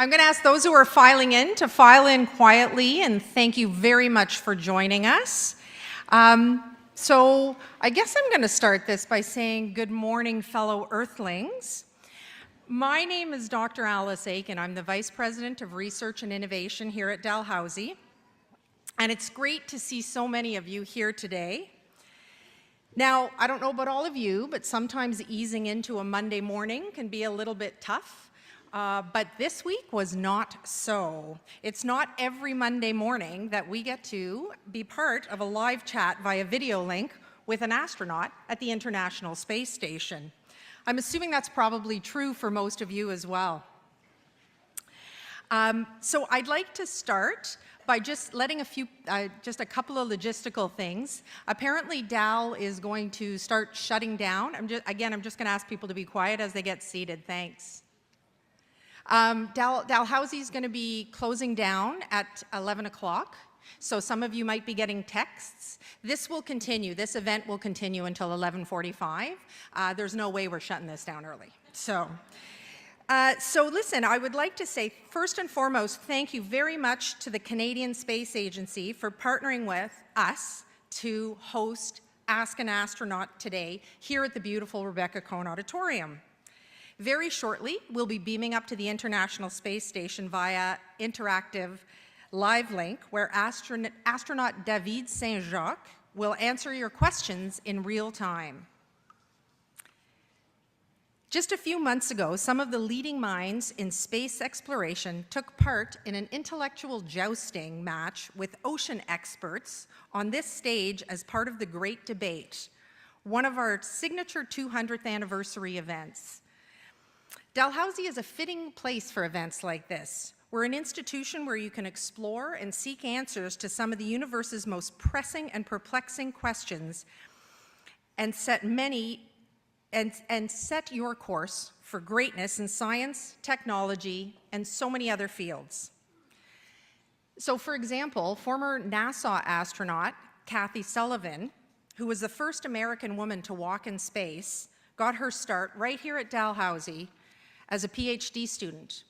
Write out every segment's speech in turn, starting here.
I'm going to ask those who are filing in to file in quietly, and thank you very much for joining us. So I guess I'm going to start this by saying good morning, fellow Earthlings. My name is Dr. Alice Aiken. I'm the Vice President of Research and Innovation here at Dalhousie, and it's great to see so many of you here today. Now, I don't know about all of you, but sometimes easing into a Monday morning can be a little bit tough. But this week was not so. It's not every Monday morning that we get to be part of a live chat via video link with an astronaut at the International Space Station. I'm assuming that's probably true for most of you as well. So I'd like to start by just letting just a couple of logistical things. Apparently Dal is going to start shutting down. I'm just going to ask people to be quiet as they get seated. Thanks. Dalhousie is going to be closing down at 11 o'clock, so some of you might be getting texts. This will continue. This event will continue until 11:45. There's no way we're shutting this down early. So listen, I would like to say, first and foremost, thank you very much to the Canadian Space Agency for partnering with us to host Ask an Astronaut today here at the beautiful Rebecca Cohn Auditorium. Very shortly, we'll be beaming up to the International Space Station via interactive live link where astronaut David Saint-Jacques will answer your questions in real time. Just a few months ago, some of the leading minds in space exploration took part in an intellectual jousting match with ocean experts on this stage as part of the Great Debate, one of our signature 200th anniversary events. Dalhousie is a fitting place for events like this. We're an institution where you can explore and seek answers to some of the universe's most pressing and perplexing questions and set your course for greatness in science, technology, and so many other fields. So for example, former NASA astronaut Kathy Sullivan, who was the first American woman to walk in space, got her start right here at Dalhousie as a PhD student.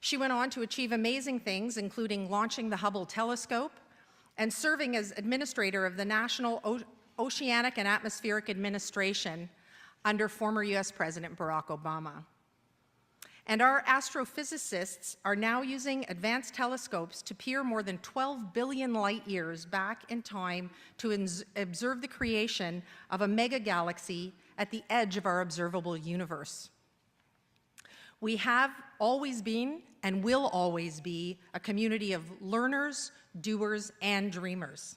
She went on to achieve amazing things, including launching the Hubble telescope and serving as administrator of the National Oceanic and Atmospheric Administration under former US President Barack Obama. And our astrophysicists are now using advanced telescopes to peer more than 12 billion light years back in time to observe the creation of a mega galaxy at the edge of our observable universe. We have always been and will always be a community of learners, doers, and dreamers.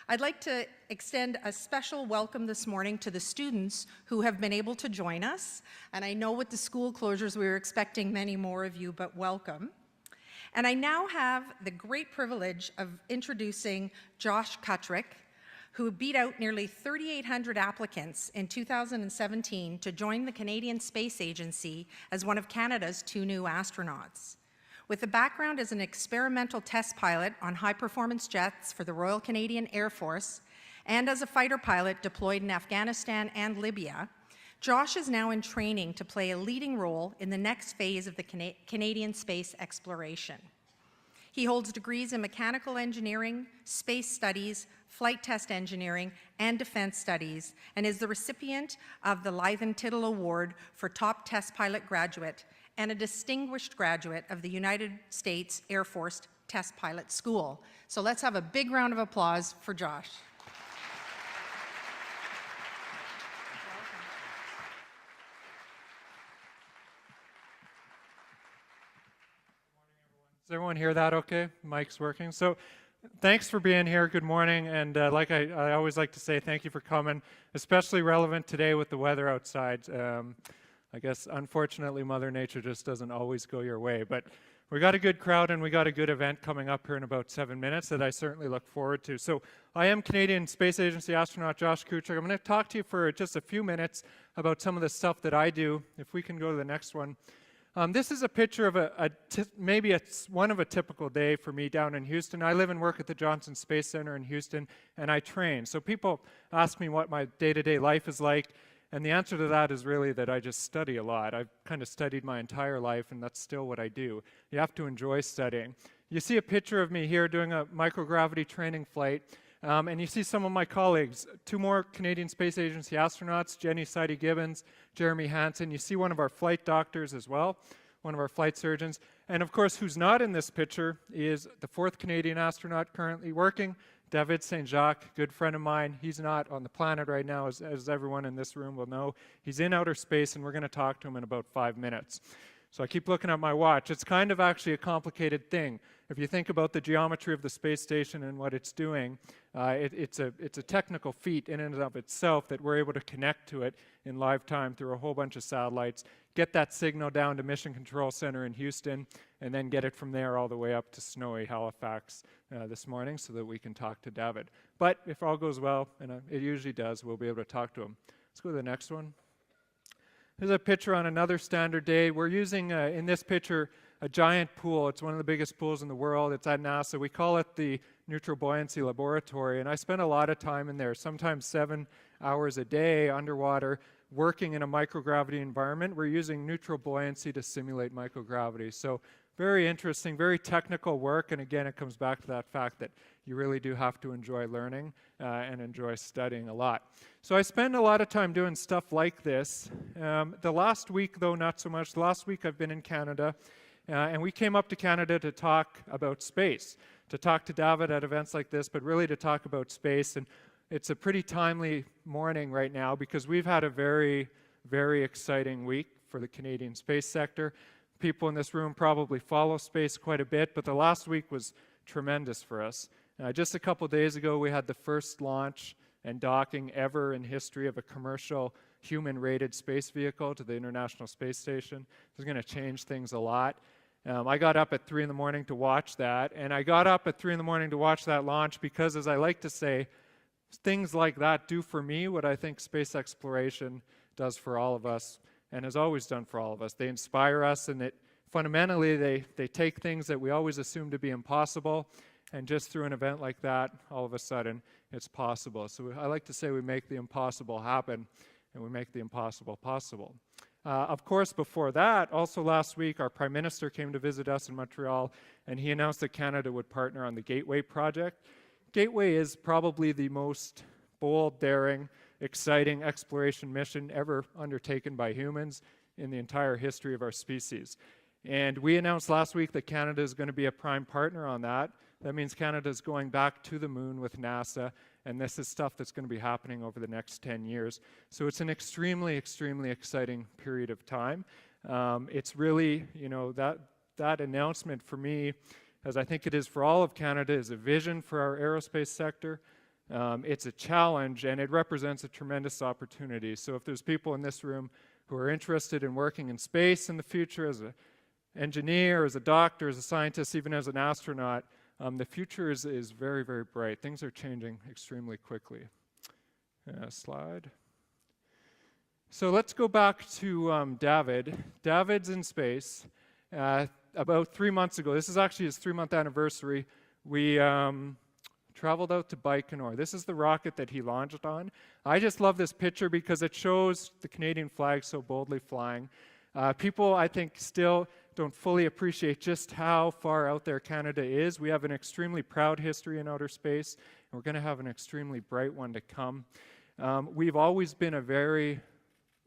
I'd like to extend a special welcome this morning to the students who have been able to join us. And I know with the school closures, we were expecting many more of you, but welcome. And I now have the great privilege of introducing Josh Kutrick, who beat out nearly 3,800 applicants in 2017 to join the Canadian Space Agency as one of Canada's 2 new astronauts. With a background as an experimental test pilot on high-performance jets for the Royal Canadian Air Force and as a fighter pilot deployed in Afghanistan and Libya, Josh is now in training to play a leading role in the next phase of the Canadian space exploration. He holds degrees in mechanical engineering, space studies, flight test engineering, and defense studies, and is the recipient of the Leithen-Tittle Award for Top Test Pilot Graduate and a distinguished graduate of the United States Air Force Test Pilot School. So let's have a big round of applause for Josh. Does everyone hear that okay? Mic's working. So thanks for being here. Good morning. And like I always like to say, thank you for coming, especially relevant today with the weather outside. I guess, unfortunately, Mother Nature just doesn't always go your way. But we got a good crowd and we got a good event coming up here in about 7 minutes that I certainly look forward to. So I am Canadian Space Agency astronaut Josh Kutrick. I'm going to talk to you for just a few minutes about some of the stuff that I do. If we can go to the next one. This is a picture of maybe it's one of a typical day for me down in Houston. I live and work at the Johnson Space Center in Houston, and I train. So people ask me what my day-to-day life is like, And the answer to that is really that I just study a lot. I've kind of studied my entire life, and that's still what I do. You have to enjoy studying. You see a picture of me here doing a microgravity training flight, and you see some of my colleagues, 2 more Canadian Space Agency astronauts, Jenny Sidey-Gibbons, Jeremy Hansen. You see one of our flight doctors as well, one of our flight surgeons. And of course, who's not in this picture is the 4th Canadian astronaut currently working, David Saint-Jacques, good friend of mine. He's not on the planet right now, as everyone in this room will know. He's in outer space, and we're going to talk to him in about 5 minutes. So I keep looking at my watch. It's kind of actually a complicated thing. If you think about the geometry of the space station and what it's doing, it's a technical feat in and of itself that we're able to connect to it in live time through a whole bunch of satellites, get that signal down to Mission Control Center in Houston, and then get it from there all the way up to snowy Halifax this morning so that we can talk to David. But if all goes well, and it usually does, we'll be able to talk to him. Let's go to the next one. Here's a picture on another standard day. We're using, in this picture, a giant pool. It's one of the biggest pools in the world. It's at NASA. We call it the Neutral Buoyancy Laboratory, and I spend a lot of time in there, sometimes 7 hours a day underwater, working in a microgravity environment. We're using neutral buoyancy to simulate microgravity. So very interesting, very technical work, and again, it comes back to that fact that you really do have to enjoy learning and enjoy studying a lot. So I spend a lot of time doing stuff like this. The last week, though, not so much. The last week I've been in Canada, and we came up to Canada to talk about space, to talk to David at events like this, but really to talk about space. And it's a pretty timely morning right now because we've had a very, very exciting week for the Canadian space sector. People in this room probably follow space quite a bit, but the last week was tremendous for us. Just a couple days ago, we had the first launch and docking ever in history of a commercial human-rated space vehicle to the International Space Station. This is going to change things a lot. I got up at 3 in the morning to watch that, and I got up at 3 in the morning to watch that launch because, as I like to say, things like that do for me what I think space exploration does for all of us and has always done for all of us. They inspire us, and fundamentally they take things that we always assume to be impossible, and just through an event like that, all of a sudden, it's possible. So I like to say we make the impossible happen, and we make the impossible possible. Of course, before that, also last week, our Prime Minister came to visit us in Montreal, and he announced that Canada would partner on the Gateway project. Gateway is probably the most bold, daring, exciting exploration mission ever undertaken by humans in the entire history of our species. And we announced last week that Canada is going to be a prime partner on that. That means Canada is going back to the moon with NASA, and this is stuff that's going to be happening over the next 10 years. So it's an extremely, extremely exciting period of time. It's really, that announcement for me, as I think it is for all of Canada, is a vision for our aerospace sector. It's a challenge, and it represents a tremendous opportunity. So if there's people in this room who are interested in working in space in the future as an engineer, as a doctor, as a scientist, even as an astronaut, the future is very, very bright. Things are changing extremely quickly. Slide. So let's go back to David. David's in space. About 3 months ago, this is actually his 3-month anniversary, we traveled out to Baikonur. This is the rocket that he launched on. I just love this picture because it shows the Canadian flag so boldly flying. People, I think, still don't fully appreciate just how far out there Canada is. We have an extremely proud history in outer space, and we're going to have an extremely bright one to come. We've always been a very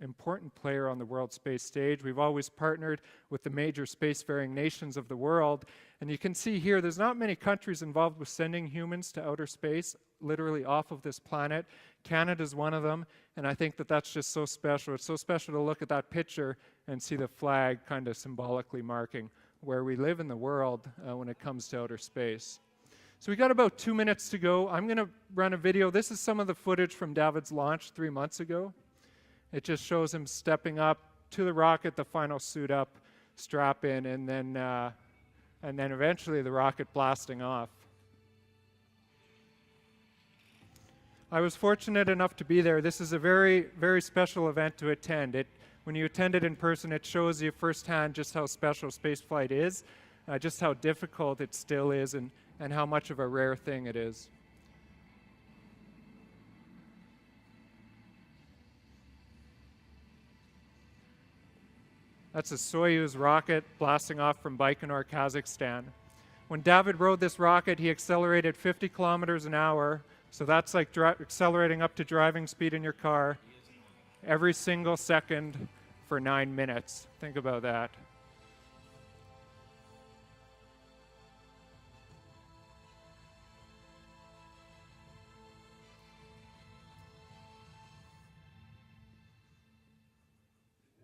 important player on the world space stage. We've always partnered with the major spacefaring nations of the world. And you can see here, there's not many countries involved with sending humans to outer space, literally off of this planet. Canada's one of them, and I think that that's just so special. It's so special to look at that picture and see the flag kind of symbolically marking where we live in the world when it comes to outer space. So we got about 2 minutes to go. I'm going to run a video. This is some of the footage from David's launch 3 months ago. It just shows him stepping up to the rocket, the final suit up, strap in, and then eventually the rocket blasting off. I was fortunate enough to be there. This is a very, very special event to attend. When you attend it in person, it shows you firsthand just how special spaceflight is, just how difficult it still is, and how much of a rare thing it is. That's a Soyuz rocket blasting off from Baikonur, Kazakhstan. When David rode this rocket, he accelerated 50 kilometers an hour. So that's like accelerating up to driving speed in your car every single second for 9 minutes. Think about that.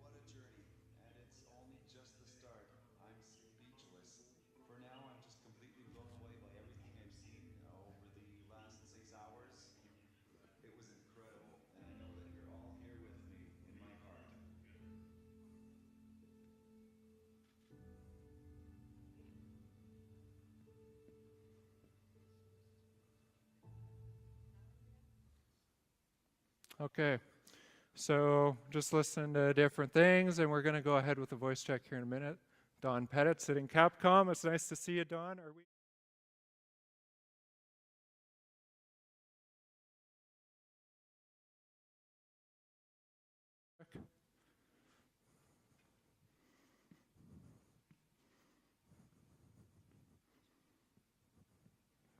What a journey, and it's only just the start. I'm speechless. For now, I'm just completely blown away by everything I've seen over the last 6 hours. It was incredible, and I know that you're all here with me in my heart. Okay, so just listen to different things, and we're going to go ahead with the voice check here in a minute. Don Pettit sitting Capcom. It's nice to see you, Don. Are we?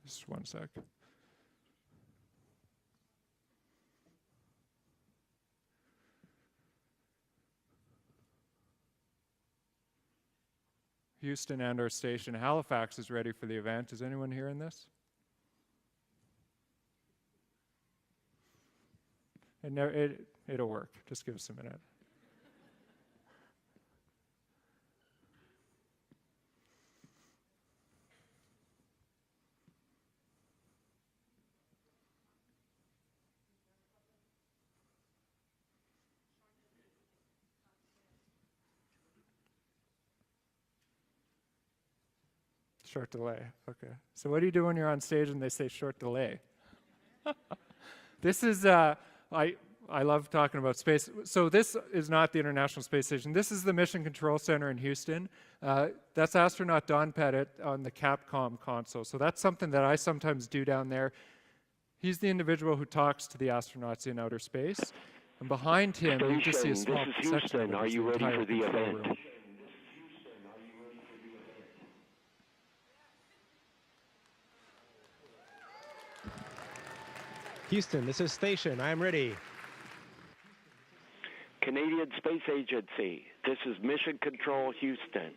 Just one sec. Houston and our station Halifax is ready for the event. Is anyone hearing this? It'll work. Just give us a minute. Short delay. Okay. So what do you do when you're on stage and they say short delay? This is I love talking about space. So this is not the International Space Station. This is the Mission Control Center in Houston. That's astronaut Don Pettit on the Capcom console. So that's something that I sometimes do down there. He's the individual who talks to the astronauts in outer space. And behind him, you just see a small section of it. Are you ready for the event? Room. Houston, this is Station. I am ready. Canadian Space Agency, this is Mission Control Houston.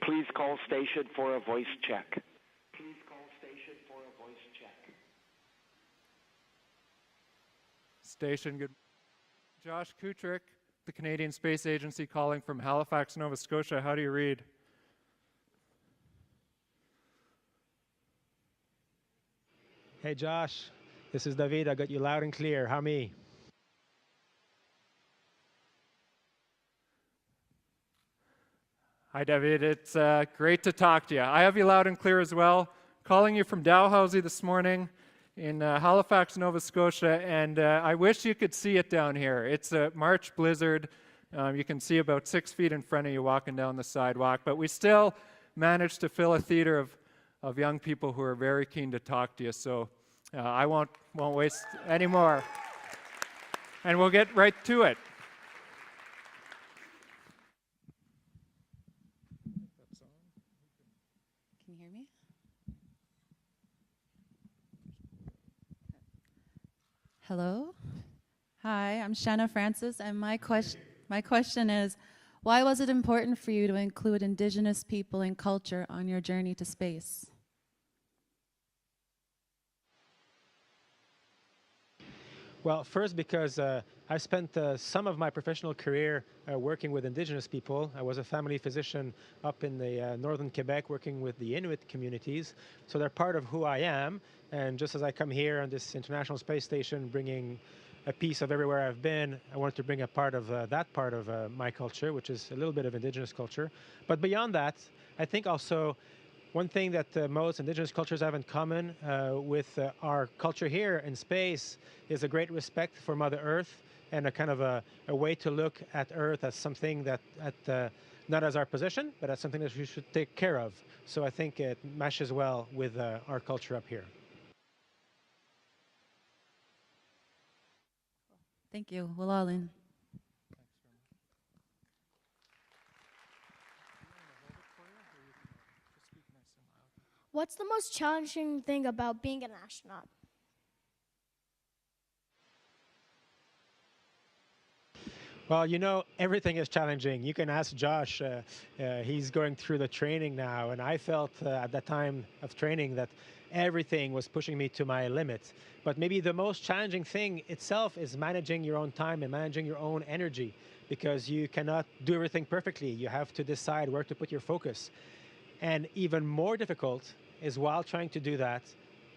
Please call station for a voice check. Please call station for a voice check. Station, good. Josh Kutrick, the Canadian Space Agency, calling from Halifax, Nova Scotia. How do you read? Hey, Josh. This is David. I got you loud and clear. How me? Hi, David. It's great to talk to you. I have you loud and clear as well. Calling you from Dalhousie this morning in Halifax, Nova Scotia, and I wish you could see it down here. It's a March blizzard. You can see about 6 feet in front of you walking down the sidewalk, but we still managed to fill a theater of young people who are very keen to talk to you, so I won't waste any more. And we'll get right to it. Can you hear me? Hello. Hi, I'm Shanna Francis, and my question is, why was it important for you to include Indigenous people and culture on your journey to space? Well, first because I spent some of my professional career working with Indigenous people. I was a family physician up in the northern Quebec working with the Inuit communities. So they're part of who I am. And just as I come here on this International Space Station bringing a piece of everywhere I've been, I wanted to bring a part of that part of my culture, which is a little bit of Indigenous culture. But beyond that, I think also one thing that most Indigenous cultures have in common with our culture here in space is a great respect for Mother Earth and a kind of a way to look at Earth as something that, not as our possession, but as something that we should take care of. So I think it meshes well with our culture up here. Thank you. Well, all in. What's the most challenging thing about being an astronaut? Well, you know, everything is challenging. You can ask Josh. He's going through the training now, and I felt at that time of training that everything was pushing me to my limit. But maybe the most challenging thing itself is managing your own time and managing your own energy, because you cannot do everything perfectly. You have to decide where to put your focus. And even more difficult is, while trying to do that,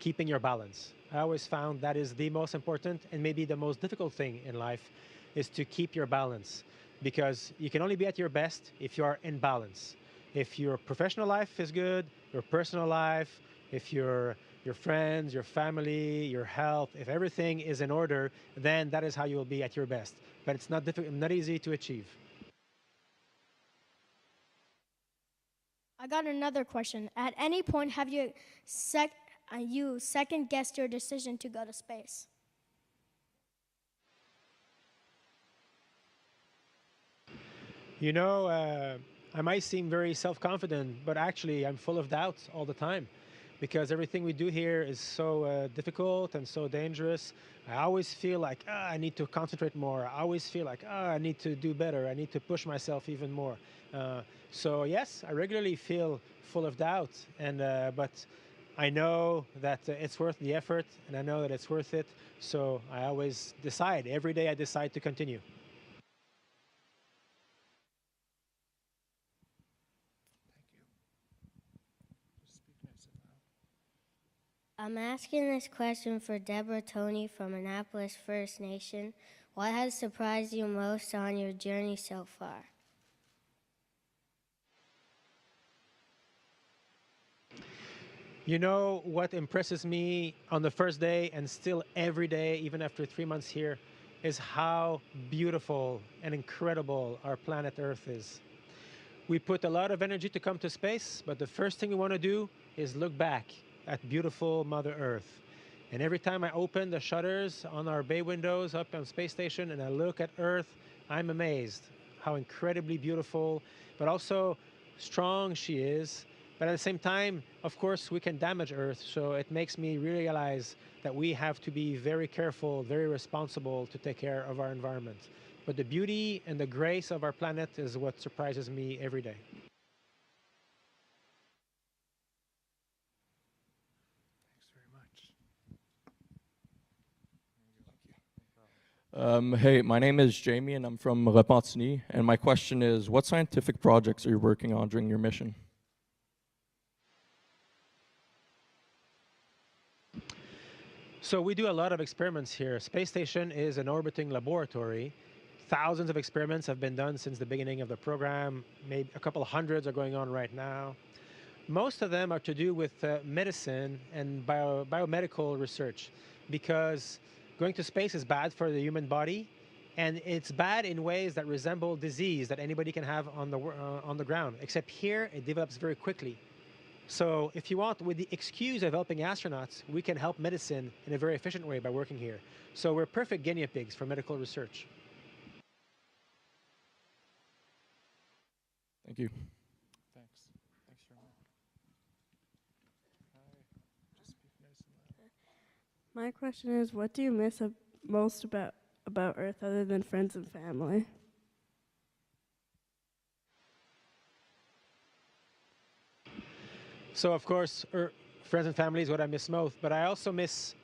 keeping your balance. I always found that is the most important and maybe the most difficult thing in life, is to keep your balance, because you can only be at your best if you are in balance. If your professional life is good, your personal life, if your friends, your family, your health, if everything is in order, then that is how you will be at your best. But it's not easy to achieve. I got another question. At any point, have you second guessed your decision to go to space? You know, I might seem very self-confident, but actually I'm full of doubts all the time, because everything we do here is so difficult and so dangerous. I always feel like I need to concentrate more. I always feel like I need to do better. I need to push myself even more. So yes, I regularly feel full of doubt, but I know that it's worth the effort, and I know that it's worth it. So I always decide. Every day I decide to continue. I'm asking this question for Deborah Tony from Annapolis First Nation. What has surprised you most on your journey so far? You know what impresses me on the first day and still every day, even after 3 months here, is how beautiful and incredible our planet Earth is. We put a lot of energy to come to space, but the first thing we want to do is look back at beautiful Mother Earth. And every time I open the shutters on our bay windows up on space station and I look at Earth, I'm amazed how incredibly beautiful, but also strong she is. But at the same time, of course, we can damage Earth. So it makes me realize that we have to be very careful, very responsible to take care of our environment. But the beauty and the grace of our planet is what surprises me every day. Hey, my name is Jamie and I'm from Repentigny, and my question is, what scientific projects are you working on during your mission? So we do a lot of experiments here. Space Station is an orbiting laboratory. Thousands of experiments have been done since the beginning of the program. Maybe a couple of hundreds are going on right now. Most of them are to do with medicine and biomedical research, because going to space is bad for the human body, and it's bad in ways that resemble disease that anybody can have on the ground, except here it develops very quickly. So if you want, with the excuse of helping astronauts, we can help medicine in a very efficient way by working here. So we're perfect guinea pigs for medical research. Thank you. Thanks. Thanks very much. Just speak nice and loud. My question is, what do you miss most about Earth other than friends and family? So of course, friends and family is what I miss most, but I also miss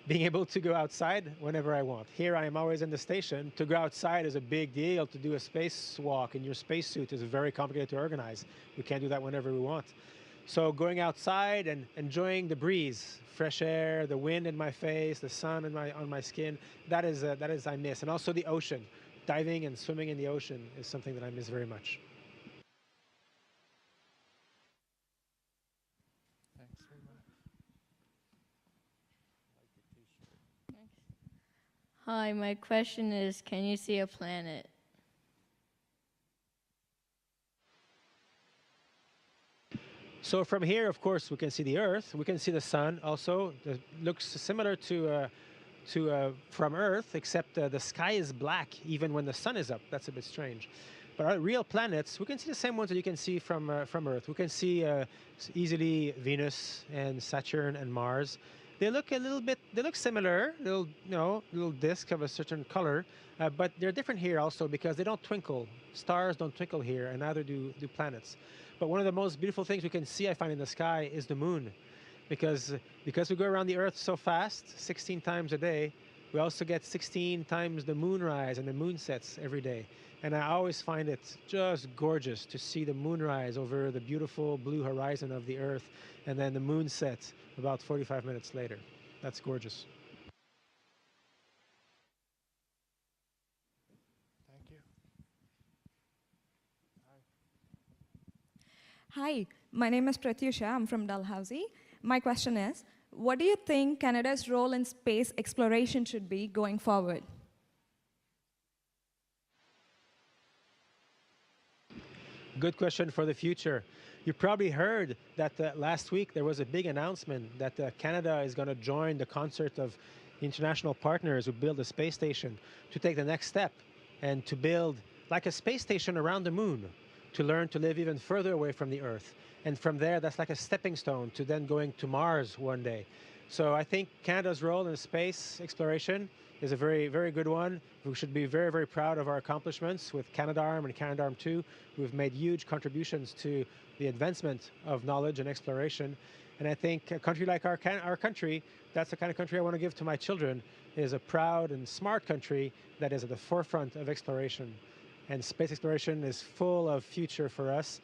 being able to go outside whenever I want. Here I am always in the station. To go outside is a big deal. To do a spacewalk in your spacesuit is very complicated to organize. We can't do that whenever we want. So going outside and enjoying the breeze, fresh air, the wind in my face, the sun on my skin, that is I miss. And also the ocean. Diving and swimming in the ocean is something that I miss very much. Thanks very much. Hi, my question is, can you see a planet? So from here, of course, we can see the Earth. We can see the sun also. It looks similar to from Earth, except the sky is black even when the sun is up. That's a bit strange. But our real planets, we can see the same ones that you can see from Earth. We can see easily Venus and Saturn and Mars. They look a little bit, they look similar, little disk of a certain color, but they're different here also because they don't twinkle. Stars don't twinkle here, and neither do planets. But one of the most beautiful things we can see, I find, in the sky is the moon. Because we go around the Earth so fast, 16 times a day, we also get 16 times the moonrise and the moon sets every day. And I always find it just gorgeous to see the moonrise over the beautiful blue horizon of the Earth, and then the moon set about 45 minutes later. That's gorgeous. Thank you. Hi, my name is Pratyusha. I'm from Dalhousie. My question is, what do you think Canada's role in space exploration should be going forward? Good question for the future. You probably heard that last week there was a big announcement that Canada is going to join the concert of international partners who build a space station to take the next step and to build like a space station around the moon to learn to live even further away from the Earth. And from there, that's like a stepping stone to then going to Mars one day. So I think Canada's role in space exploration is a very, very good one. We should be very, very proud of our accomplishments with Canadarm and Canadarm2. We've made huge contributions to the advancement of knowledge and exploration. And I think a country like our country, that's the kind of country I want to give to my children, is a proud and smart country that is at the forefront of exploration. And space exploration is full of future for us.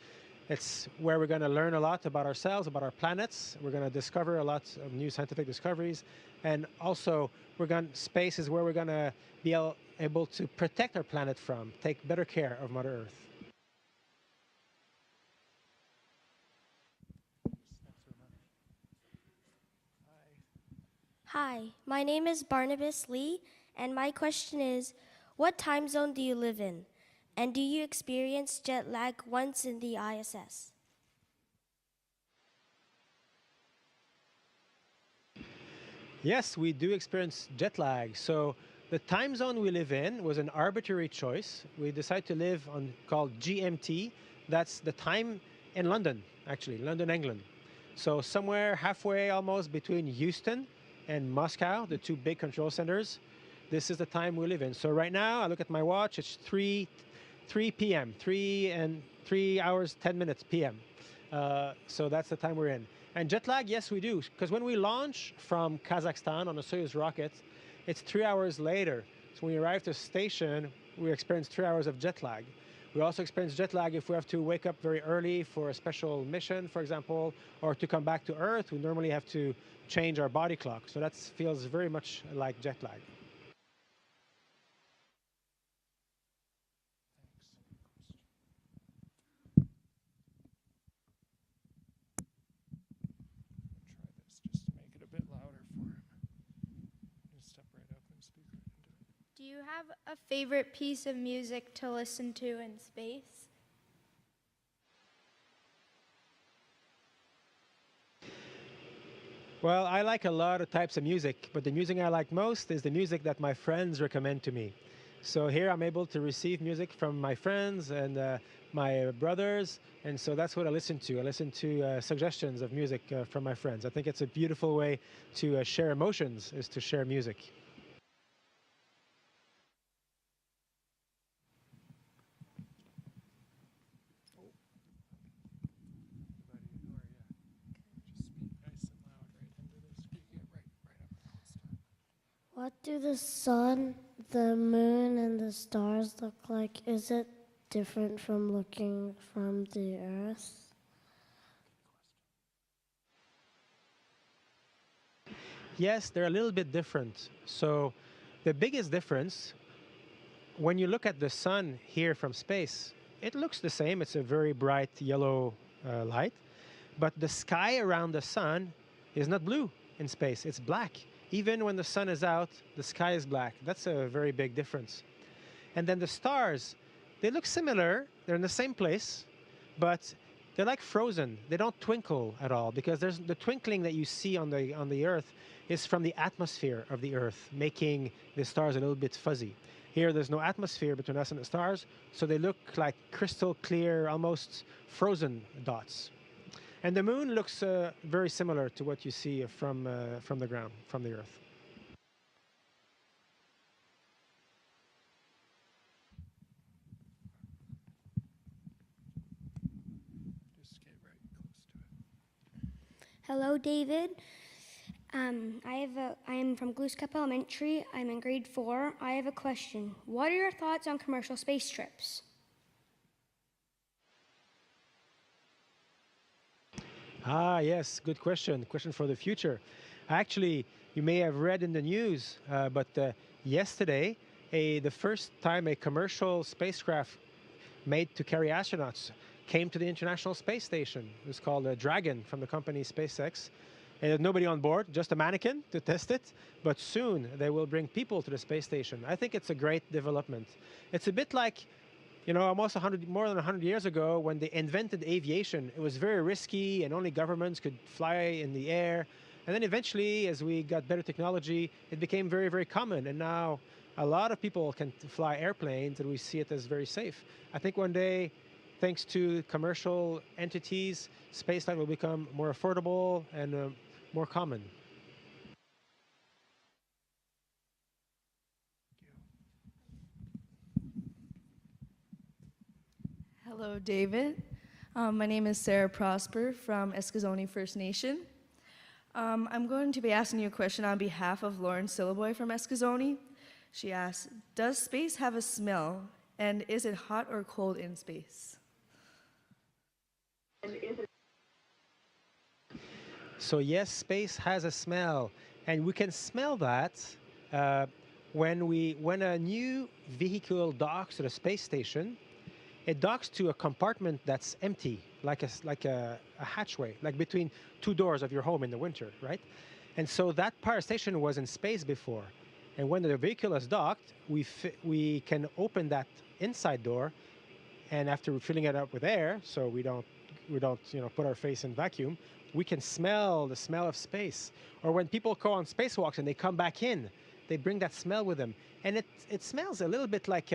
It's where we're going to learn a lot about ourselves, about our planets. We're going to discover a lot of new scientific discoveries. And also, space is where we're going to be able to protect our planet from, take better care of Mother Earth. Hi, my name is Barnabas Lee, and my question is, what time zone do you live in? And do you experience jet lag once in the ISS? Yes, we do experience jet lag. So the time zone we live in was an arbitrary choice. We decided to live on called GMT. That's the time in London, actually, London, England. So somewhere halfway almost between Houston and Moscow, the two big control centers, this is the time we live in. So right now, I look at my watch, it's 3 p.m., 3 hours, 10 minutes p.m. So that's the time we're in. And jet lag, yes, we do. Because when we launch from Kazakhstan on a Soyuz rocket, it's 3 hours later. So when we arrive to the station, we experience 3 hours of jet lag. We also experience jet lag if we have to wake up very early for a special mission, for example, or to come back to Earth. We normally have to change our body clock. So that feels very much like jet lag. Do you have a favorite piece of music to listen to in space? Well, I like a lot of types of music, but the music I like most is the music that my friends recommend to me. So here I'm able to receive music from my friends and my brothers, and so that's what I listen to. I listen to suggestions of music from my friends. I think it's a beautiful way to share emotions, is to share music. What do the sun, the moon, and the stars look like? Is it different from looking from the Earth? Yes, they're a little bit different. So the biggest difference, when you look at the sun here from space, it looks the same. It's a very bright yellow light. But the sky around the sun is not blue in space. It's black. Even when the sun is out, the sky is black. That's a very big difference. And then the stars, they look similar. They're in the same place, but they're like frozen. They don't twinkle at all because there's the twinkling that you see on the Earth is from the atmosphere of the Earth, making the stars a little bit fuzzy. Here, there's no atmosphere between us and the stars, so they look like crystal clear, almost frozen dots. And the moon looks very similar to what you see from the ground, from the Earth. Hello, David. I am from Glooscap Elementary. I'm in grade 4. I have a question. What are your thoughts on commercial space trips? Ah, yes, good question. Question for the future. Actually, you may have read in the news, but yesterday, the first time a commercial spacecraft made to carry astronauts came to the International Space Station. It was called Dragon from the company SpaceX. And there's nobody on board, just a mannequin to test it. But soon they will bring people to the space station. I think it's a great development. It's a bit like, you know, almost more than 100 years ago when they invented aviation. It was very risky and only governments could fly in the air. And then eventually, as we got better technology, it became very, very common. And now a lot of people can fly airplanes and we see it as very safe. I think one day, thanks to commercial entities, spaceflight will become more affordable and more common. Hello, David. My name is Sarah Prosper from Eskizoni First Nation. I'm going to be asking you a question on behalf of Lauren Silliboy from Eskizoni. She asks, does space have a smell, and is it hot or cold in space? So yes, space has a smell, and we can smell that when a new vehicle docks to the space station. It docks to a compartment that's empty, like a hatchway, like between two doors of your home in the winter, right? And so that power station was in space before, and when the vehicle is docked, we can open that inside door, and after filling it up with air, so we don't put our face in vacuum, we can smell the smell of space. Or when people go on spacewalks and they come back in, they bring that smell with them. And it smells a little bit like,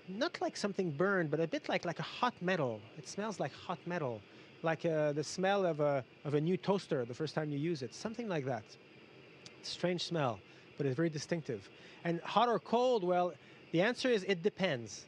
not like something burned, but a bit like a hot metal. It smells like hot metal, like the smell of a new toaster the first time you use it, something like that. Strange smell, but it's very distinctive. And hot or cold, well, the answer is it depends.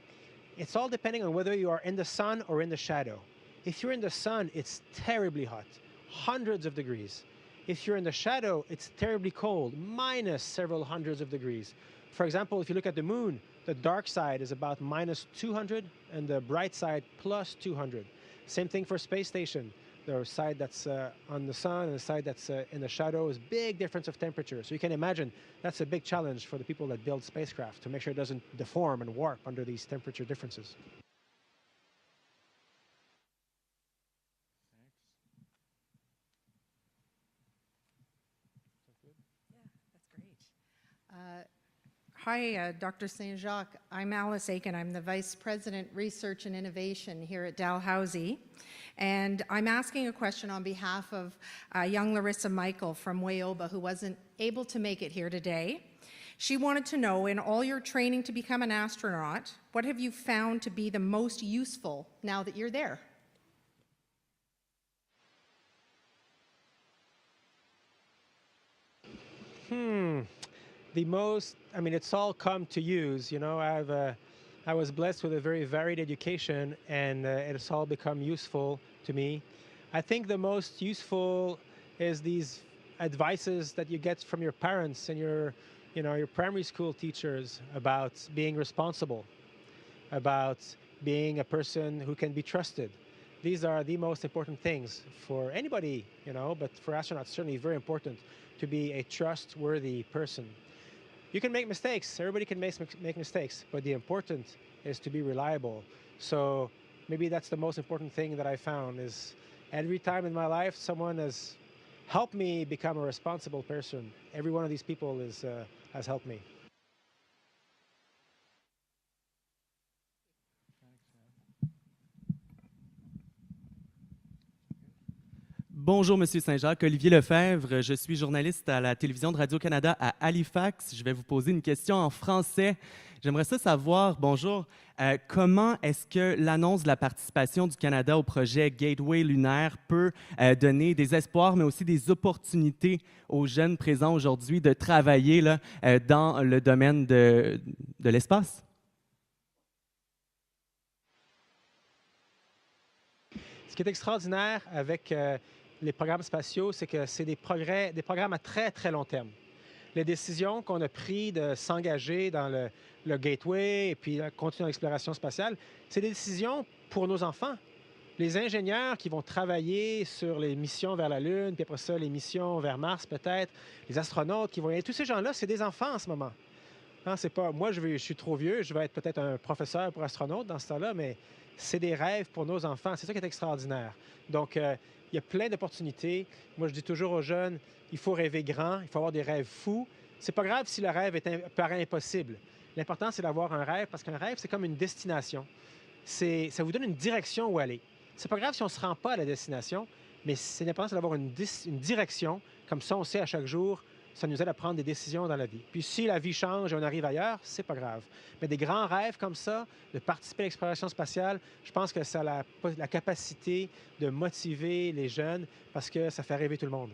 It's all depending on whether you are in the sun or in the shadow. If you're in the sun, it's terribly hot, hundreds of degrees. If you're in the shadow, it's terribly cold, minus several hundreds of degrees. For example, if you look at the moon, the dark side is about minus 200 and the bright side plus 200. Same thing for space station. The side that's on the sun and the side that's in the shadow is big difference of temperature. So you can imagine that's a big challenge for the people that build spacecraft to make sure it doesn't deform and warp under these temperature differences. Hi, Dr. Saint-Jacques. I'm Alice Aiken. I'm the Vice President, Research and Innovation here at Dalhousie. And I'm asking a question on behalf of young Larissa Michael from Wayoba, who wasn't able to make it here today. She wanted to know, in all your training to become an astronaut, what have you found to be the most useful now that you're there? The most, I mean, it's all come to use. You know, I was blessed with a very varied education, and it's all become useful to me. I think the most useful is these advices that you get from your parents and your primary school teachers about being responsible, about being a person who can be trusted. These are the most important things for anybody, but for astronauts, certainly very important to be a trustworthy person. You can make mistakes. Everybody can make mistakes, but the important is to be reliable. So maybe that's the most important thing that I found is every time in my life someone has helped me become a responsible person. Every one of these people has helped me. Bonjour, Monsieur Saint-Jacques. Olivier Lefebvre. Je suis journaliste à la télévision de Radio-Canada à Halifax. Je vais vous poser une question en français. J'aimerais ça savoir, bonjour, comment est-ce que l'annonce de la participation du Canada au projet Gateway lunaire peut donner des espoirs, mais aussi des opportunités aux jeunes présents aujourd'hui de travailler là, dans le domaine de l'espace? Ce qui est extraordinaire avec les programmes spatiaux, c'est que c'est des programmes à très, très long terme. Les décisions qu'on a prises de s'engager dans le Gateway et puis continuer l'exploration spatiale, c'est des décisions pour nos enfants. Les ingénieurs qui vont travailler sur les missions vers la Lune, puis après ça, les missions vers Mars peut-être, les astronautes qui vont y aller, tous ces gens-là, c'est des enfants en ce moment. Hein, c'est pas, moi, je suis trop vieux, je vais être peut-être un professeur pour astronaute dans ce temps-là, mais c'est des rêves pour nos enfants. C'est ça qui est extraordinaire. Donc, il y a plein d'opportunités. Moi, je dis toujours aux jeunes, il faut rêver grand, il faut avoir des rêves fous. C'est pas grave si le rêve paraît impossible. L'important, c'est d'avoir un rêve, parce qu'un rêve, c'est comme une destination. Ça vous donne une direction où aller. C'est pas grave si on ne se rend pas à la destination, mais c'est l'important, c'est d'avoir une direction. Comme ça, on sait à chaque jour, ça nous aide à prendre des décisions dans la vie. Puis si la vie change et on arrive ailleurs, c'est pas grave. Mais des grands rêves comme ça, de participer à l'exploration spatiale, je pense que ça a la capacité de motiver les jeunes parce que ça fait rêver tout le monde.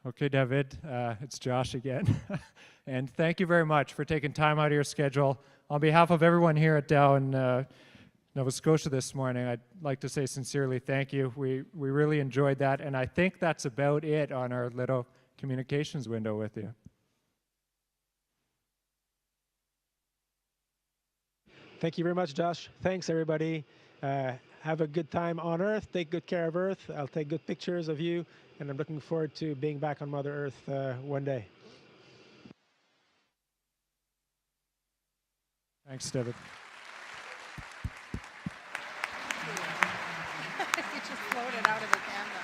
Okay, David, it's Josh again. And thank you very much for taking time out of your schedule. On behalf of everyone here at Dow in Nova Scotia this morning, I'd like to say sincerely thank you. We really enjoyed that, and I think that's about it on our little communications window with you. Thank you very much, Josh. Thanks, everybody. Have a good time on Earth. Take good care of Earth. I'll take good pictures of you, and I'm looking forward to being back on Mother Earth one day. Thanks, David. You just floated out of the camera.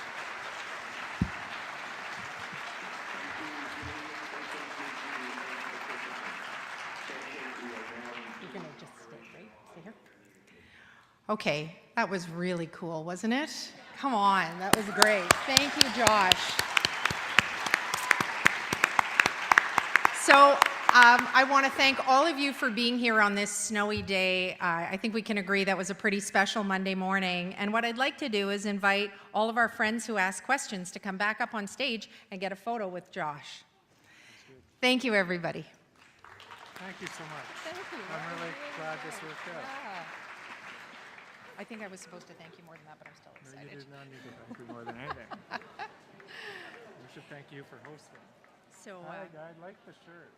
You're going to just stay, right? Stay here? Okay, that was really cool, wasn't it? Come on, that was great. Thank you, Josh. So, I want to thank all of you for being here on this snowy day. I think we can agree that was a pretty special Monday morning. And what I'd like to do is invite all of our friends who asked questions to come back up on stage and get a photo with Josh. Thank you, everybody. Thank you so much. Thank you. I'm really glad this worked out. Yeah. I think I was supposed to thank you more than that, but I'm still excited. No, you did not need to thank you more than anything. We should thank you for hosting. So, I like the shirt.